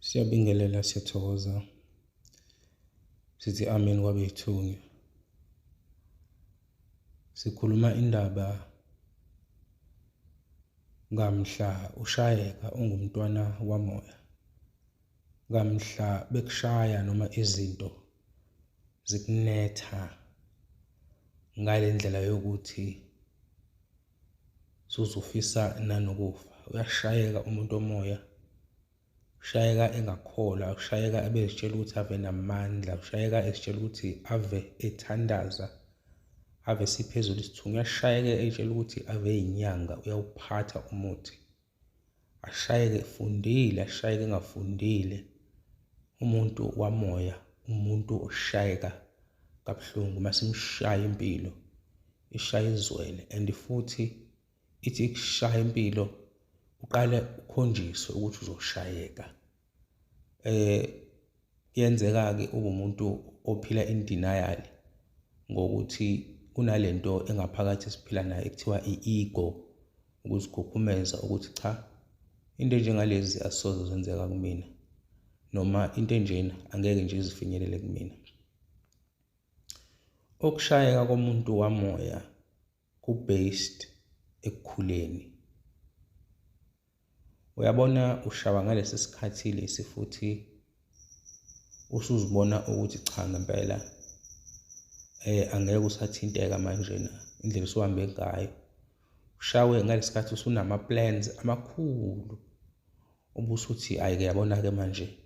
Siyabingelela, siyathokoza. Sithi amen kwabethunya. Sikhuluma indaba ngamhla ushayeka ungumntwana wamoya. Ngamhla bekushaya noma izinto zikunetha ngale ndlela yokuthi suzufisa nanokufa. Uyashayeka umuntu omoya, ushayeka engakholwa, ushayeka ebezitshela ukuthi ave namandla, ushayeka ezitshela ukuthi ave ethandaza, ave siphezulu isithunya. Uyashayeka etshela ukuthi ave inyanga, uyawuphatha umuthi. Ashayeke efundile, ashayeke engafundile. Umuntu wamoya, umuntu oshayeka kabuhlungu. Masimshaya impilo, ishaya izwele, and futhi ithi ikushaya impilo uqale ukhonjiswe ukuthi uzoshayeka. Kuyenzeka-ke ube umuntu ophila in denial ngokuthi kunalento engaphakathi esiphila nayo ekuthiwa i-ego, ukuzikhukhumeza ukuthi cha, into enjengalezi asoze zenzeka kumina, noma into enjena angeke nje izifinyelele kumina. Ukushayeka komuntu wamoya ku-based ekukhuleni. Uyabona, ushawa ngalesi sikhathi lesi futhi usuzibona ukuthi cha ngempela angeke usathinteka manje na indlela osuhambe ngayo. Ushawe ngalesikhathi usunama-plans amakhulu, ubusuthi hhayi-ke yabona-ke manje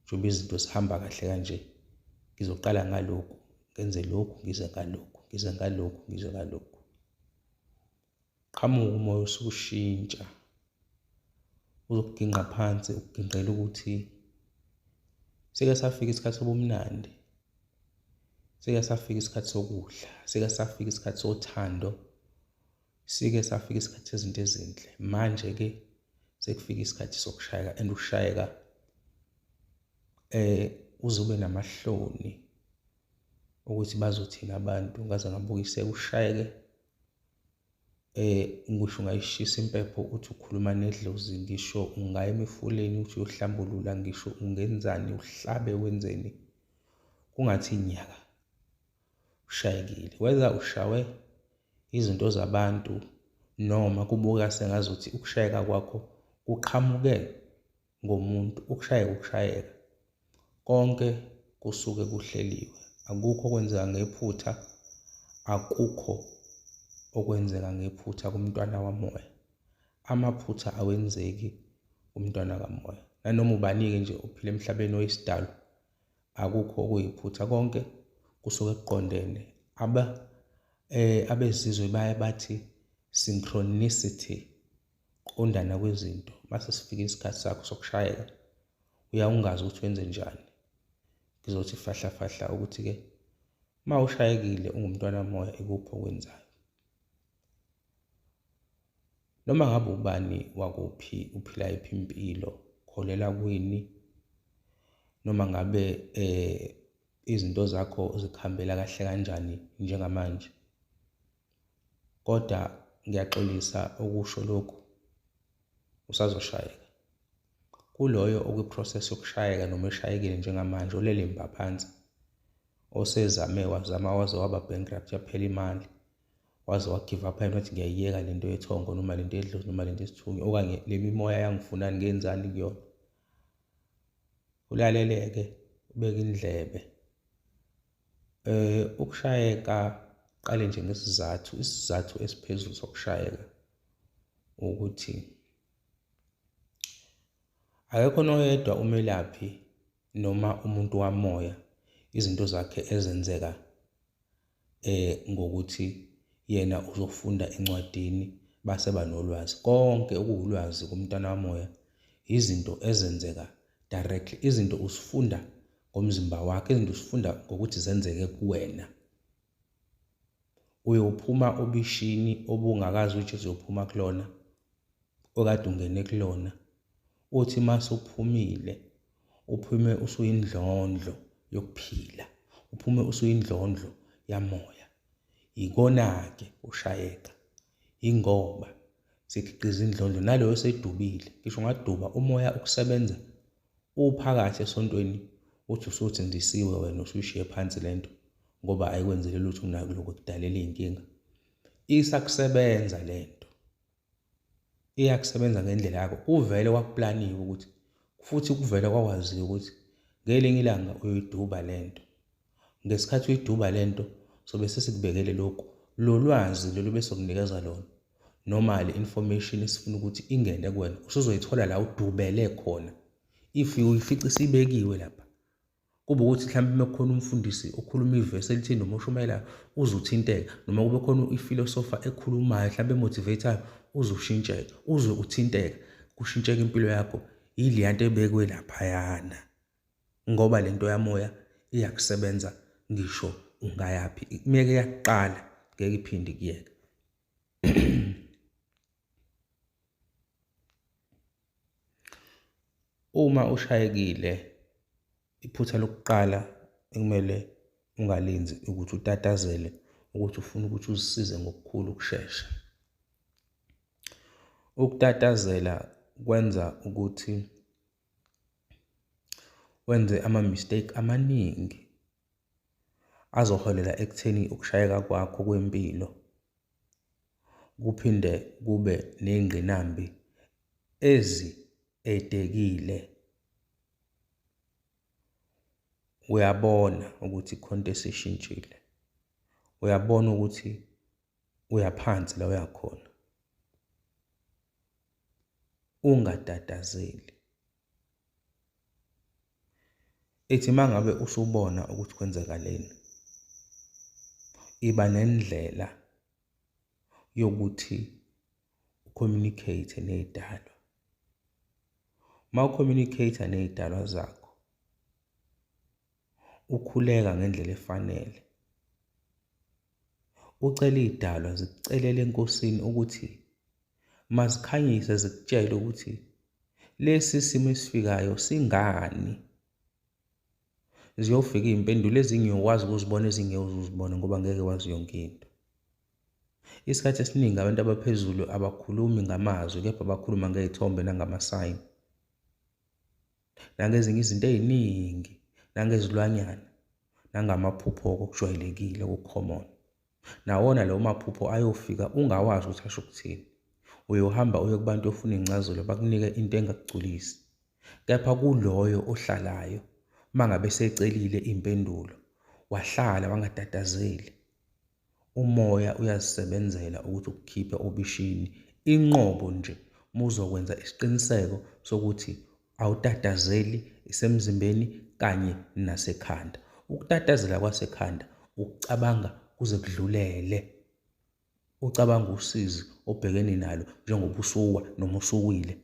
njengoba izinto zihamba kahle kanje, ngizoqala ngalokhu, ngenze lokhu, ngize ngalokhu, ngize ngalokhu, ngize ngalokhu. Qhamuka umoya usukushintsha, uzokuginqa phansi ukuginqela ukuthi sike safika isikhathi sobumnandi, sike safika isikhathi sokudla, sike safika isikhathi sothando, sike safika isikhathi sezinto ezinhle. Manje-ke sekufika isikhathi sokushayeka, and ukushayeka uze ube namahloni ukuthi bazothina abantu. Ngaze ngabukiseka, ushayeke ngisho ungayishisa impepho uthi ukhuluma nedlozi, ngisho ungaya emifuleni uthi uyohlambulula, ngisho ungenzani, uhlabe wenzeni, kungathi inyaka ushayekile. Whether ushawe izinto zabantu noma kubuka sengazuthi ukushayeka kwakho kuqhamuke ngomuntu, ukushayeka ukushayeka, konke kusuke kuhleliwe. Akukho okwenzeka ngephutha, akukho okwenzeka ngephutha kumntwana wamoya. Amaphutha awenzeki kumntwana kamoya. Nanoma ubani-ke nje uphila emhlabeni oyisidalwa, akukho okuyiphutha, konke kusuke kuqondene. Abezizwe baye bathi synchronicity, qondana kwezinto. Mase sifika isikhathi sakho sokushayeka, ungazi ukuthi wenze njani. Ngizothi fahla fahla ukuthi-ke ma ushayekile ungumntwana wamoya, ikuphi okwenzayo. Noma ngabe ubani wakuphi, uphila yiphi impilo, kholela kwini, noma ngabe izinto zakho zikuhambela kahle kanjani njengamanje, kodwa ngiyaxolisa ukusho lokhu, usazoshayeka. Kuloyo okwi-process yokushayeka noma eshayekile njengamanje, olele mbaphansi, osezame wazama waze waba bankrupt, yaphela imali, waze wa-give up, wathi ngiyayiyeka lento yethongo noma lento yedlozi noma lento yesithunya, okanye le mimoya yangifunani, ngenzani kuyona. Ulalele-ke, ubeke indlebe. Ukushayeka qale nje ngesizathu, isizathu esiphezulu sokushayeka ukuthi akekho noyedwa umelaphi noma umuntu wamoya izinto zakhe ezenzeka ngokuthi yena uzofunda encwadini base banolwazi. Konke okuwulwazi kumntwana wamoya izinto ezenzeka directly. Izinto usifunda ngomzimba wakhe, izinto usifunda ngokuthi zenzeke kuwena. Uyophuma obishini obungakazi ukuthi uzophuma kulona, okade ungene kulona, uthi mase uphumile, uphume usuyindlondlo yokuphila, uphume usuyindlondlo yamoya. Ikona-ke ushayeka, ingoba sikhiqiza indlondlo naloyo sedubile. Ngisho ungaduba umoya ukusebenza uphakathi esontweni uthi usuthi ndisiwe wena usuyishiye phansi lento ngoba ayikwenzele lutho unako lokho kudalela iy'nkinga. Isakusebenza lento, iyakusebenza ngendlela yakho. Kuvele kwakuplaniwe ukuthi futhi kuvele kwakwaziwa ukuthi ngelinye ilanga uyoyiduba lento. Ngesikhathi uyiduba lento sobe sesikubekele lokhu lo lwazi lolu bese kunikeza lona noma le information esifuna ukuthi ingene kuwena usuzoyithola la udubele khona. If uyifica isibekiwe lapha kube ukuthi mhlawumbe mekukhona umfundisi okhuluma ivesi elithini noma oshumayelayo uzuthinteka, noma kube khona ifilosofa ekhulumayo mhlawumbe emotivateayo uzushintsheka, uzwe uthinteka, kushintsheka impilo yakho ile nto ebekwe laphayana, ngoba lento yamoya iyakusebenza ngisho ungayaphi. Meke yaqala ngeke iphinde kuyeke. Uma ushayekile, iphutha lokuqala ekumele ungalenzi ukuthi utatazele ukuthi ufuna ukuthi uzisize ngokukhulu ukushesha. Ukutatazela kwenza ukuthi wenze ama-mistake amaningi azoholela ekutheni ukushayeka kwakho kwempilo kuphinde kube ney'ngqinambi eziedekile. Uyabona ukuthi ikhonto esishintshile, uyabona ukuthi uyaphansi la uyakhona. Ungatatazeli. Ethi mangabe usubona ukuthi kwenzakaleni, iba nendlela yokuthi ucommunicate nezidalwa. Ma ucommunicate nezidalwa zakho, ukhuleka ngendlela efanele, ucela izidalwa zikucelele enkosini ukuthi mazikhanyise zikutshele ukuthi lesi simo esifikayo singani. Ziyofika iy'mpendulo ezingiyokwazi ukuzibona ezingeke uzibone ngoba ngeke wazi yonke into. Isikhathi esiningi abantu abaphezulu abakhulumi ngamazwi kepha bakhuluma ngey'thombe nangamasayini, nangezinye izinto ey'ningi, nangezilwanyana, nangamaphupho okujwayelekile okukhomona. Nawona lawo maphupho ayofika ungawazi ukuthi asho ukuthini. Uyohamba uye kubantu ofuna iy'ncazelo bakunike into engakugculisi. Kepha kuloyo ohlalayo mangabe secelile impendulo, wahlala wangatatazeli, umoya uyazisebenzela ukuthi ukukhiphe obishini. Inqobo nje muzokwenza isiqiniseko sokuthi awutatazeli isemzimbeni kanye nasekhanda. Ukutatazela kwasekhanda ukucabanga kuze kudlulele, ucabanga usizi obhekene nalo njengoba usuwa noma usuwile.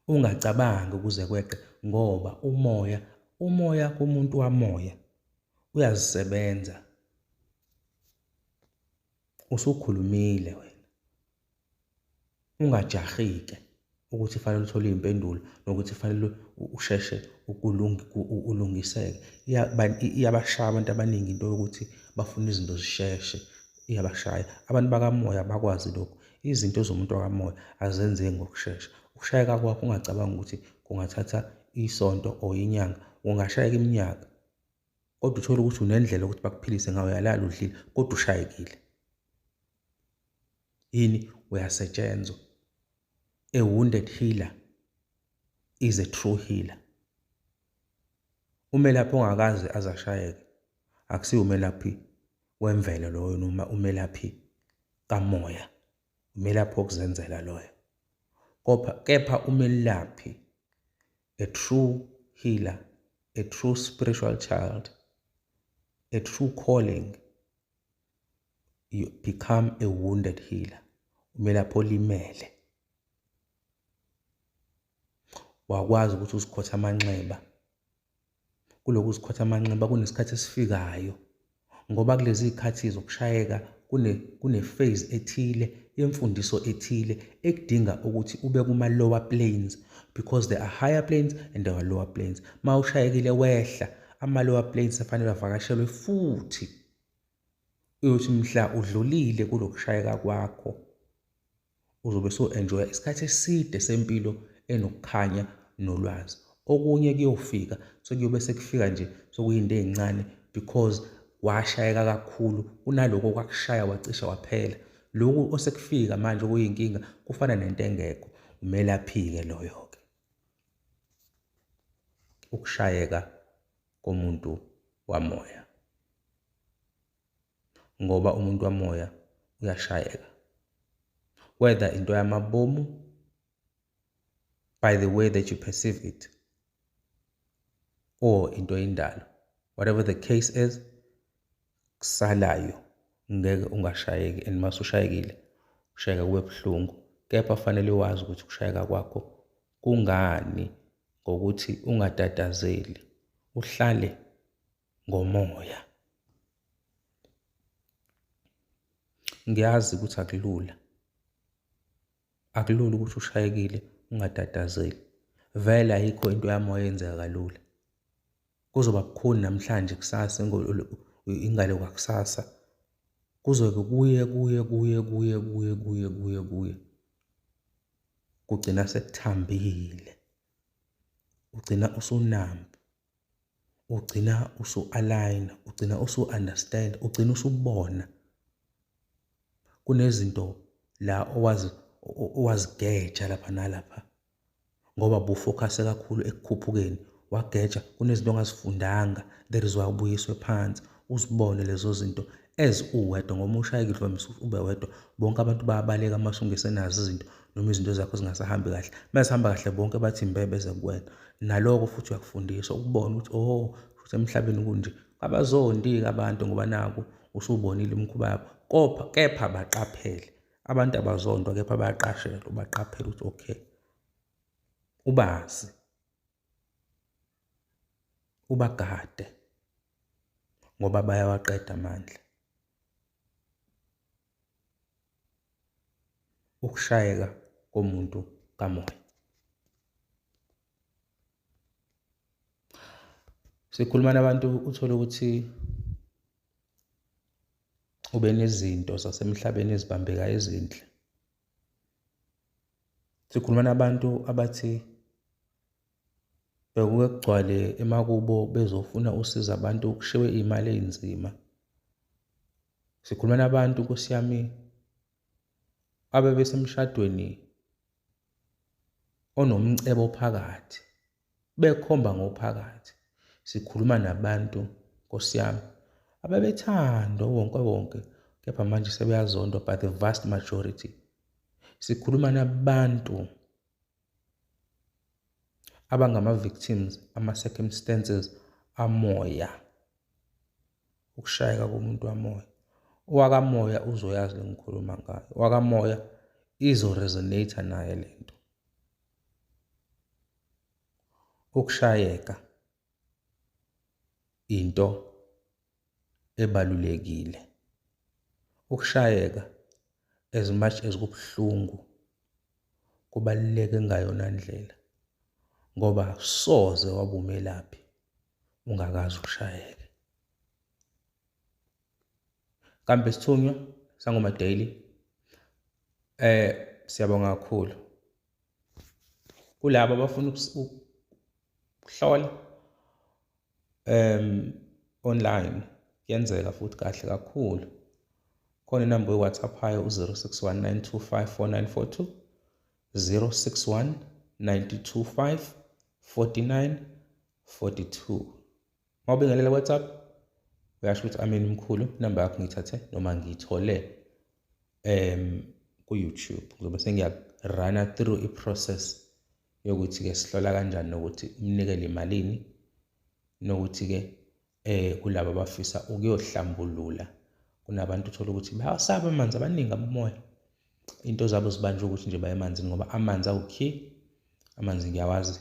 Ungacabangi ukuze kweqe ngoba umoya kumuntu wamoya uyazisebenza. Usukhulumile wena, ungajahike ukuthi fanele uthole iy'mpendulo nokuthi fanele usheshe ulungiseke. Iyabashaya abantu abaningi into yokuthi bafuna izinto zisheshe, iyabashaya. Abantu bakamoya bakwazi lokho. Izinto zomuntu wakamoya azenzeki ngokushesha. Ukushayeka kwakho ungacabanga ukuthi kungathatha isonto or inyanga, kungashayeka iminyaka, kodwa uthole ukuthi unendlela ukuthi bakuphilise ngayo, uyalala udlile kodwa ushayekile. Yini? Uyasetshenzwa. A wounded healer is a true healer. Umelaphi ongakaze azashayeke akusiyo umelaphi wemvelo loyo noma umelaphi kamoya, umelaphi wokuzenzela loyo. Kepha umelaphi, a true healer, a true spiritual child, a true calling, you become a wounded healer. Umelaphi olimele. Wakwazi ukuthi uzikhothe amanxeba. Kuloku uzikhothe amanxeba kunesikhathi esifikayo ngoba kulezi zikhathi zokushayeka kune phase ethile yemfundiso ethile ekudinga ukuthi ube kuma lower planes, because there are higher planes and there are lower planes. Ma ushayekile wehla, ama lower planes afanele avakashelwe futhi uyothi mhla udlulile kulokushayeka kwakho uzobe so enjoy isikhathi eside sempilo enokukhanya nolwazi. Okunye kuyofika sekuyobe sekufika nje sokuyinto ey'ncane because washayeka kakhulu kunaloko kwakushaya wacisha waphela. Lokhu osekufika manje okuyinkinga kufana nento engekho, kumele aphike loyo-ke. Ukushayeka komuntu wamoya, ngoba umuntu wamoya uyashayeka, whether into yamabomu, by the way that you perceive it, or into yendalo, whatever the case is, kusalayo ngeke ungashayeki. And mase ushayekile, ushayeka kube buhlungu, kepha fanele wazi ukuthi ukushayeka kwakho kungani, ngokuthi ungatatazeli, uhlale ngomoya. Ngiyazi ukuthi akulula ukuthi ushayekile ungatatazeli. Vele ayikho into yamoya yenzeka kalula. Kuzoba bukhuni namhlanje, kusasa ingale kwakusasa, kuzoke kuye kugcina sekuthambile, ugcina usunamba, ugcina usu-align, ugcina usu-understand, ugcina usubona. Kunezinto la owazigeja lapha nalapha ngoba bufocuse kakhulu ekukhuphukeni, wageja kunezinto ongazifundanga. That is why ubuyiswe phansi uzibone lezo zinto uwedwa, ngoba ushayekile uvamise ube wedwa. Bonke abantu bayabaleka uma ungesenazo izinto noma izinto zakho zingasahambi kahle. Uma zihamba kahle bonke bathi mbe beze kuwena. Naloko futhi uyakufundiswa ukubona ukuthi futhi emhlabeni kunje. Abazondi-ke abantu ngoba naku usubonile imikhuba yabo, kepha baqaphele. Abantu abazondwa kepha bayaqashelwa, ubaqaphele ukuthi okay, ubazi, ubagade, ngoba bayawaqeda amandla. Ukushayeka komuntu kamoya. Sikhuluma nabantu uthole ukuthi ube nezinto zasemhlabeni ezibambekayo ezinhle. Sikhuluma nabantu abathi bekuke kugcwale emakubo bezofuna usiza abantu ukushiwe iy'mali ey'nzima. Sikhuluma nabantu Nkosi yami abebesemshadweni onomcebo phakathi, bekhomba ngophakathi. Sikhuluma nabantu Nkosi yami ababethandwa wonke kepha manje sebeyazondwa by the vast majority. Sikhuluma nabantu abangama-victims, ama-circumstances amoya, ukushayeka komuntu wamoya. Owakamoya uzoyazi le ngikhuluma ngayo, owakamoya izo-resonate naye lento. Ukushayeka into ebalulekile. Ukushayeka as much as kubuhlungu, kubaluleke ngayona ndlela, ngoba soze wabumelaphi ungakazi ushayeke. Kambe sithunywa Sangoma Daily, siyabonga kakhulu kulabo abafuna ukuhlola online. Kuyenzeka futhi kahle kakhulu. Khona inamba ye-WhatsApp hayo 0619254942, 0619254942. Uma ubingelela WhatsApp uyasho ukuthi Ameni mkhulu, inamba yakho ngiyithathe noma ngiyithole ku-YouTube. Ngizobe sengiya-run-a through i-process yokuthi-ke sihlola kanjani nokuthi umnikele imalini, nokuthi-ke kulabo abafisa ukuyohlambulula. Kunabantu uthola ukuthi bayasaba amanzi, abaningi amoya. Into zabo zibanjwe ukuthi nje baye emanzini ngoba amanzi awu-key. Amanzi ngiyawazi,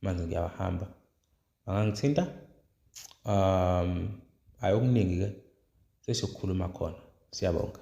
amanzi ngiyawahamba. Bangangithinta ayokuningi-ke sesiyokukhuluma khona. Siyabonga.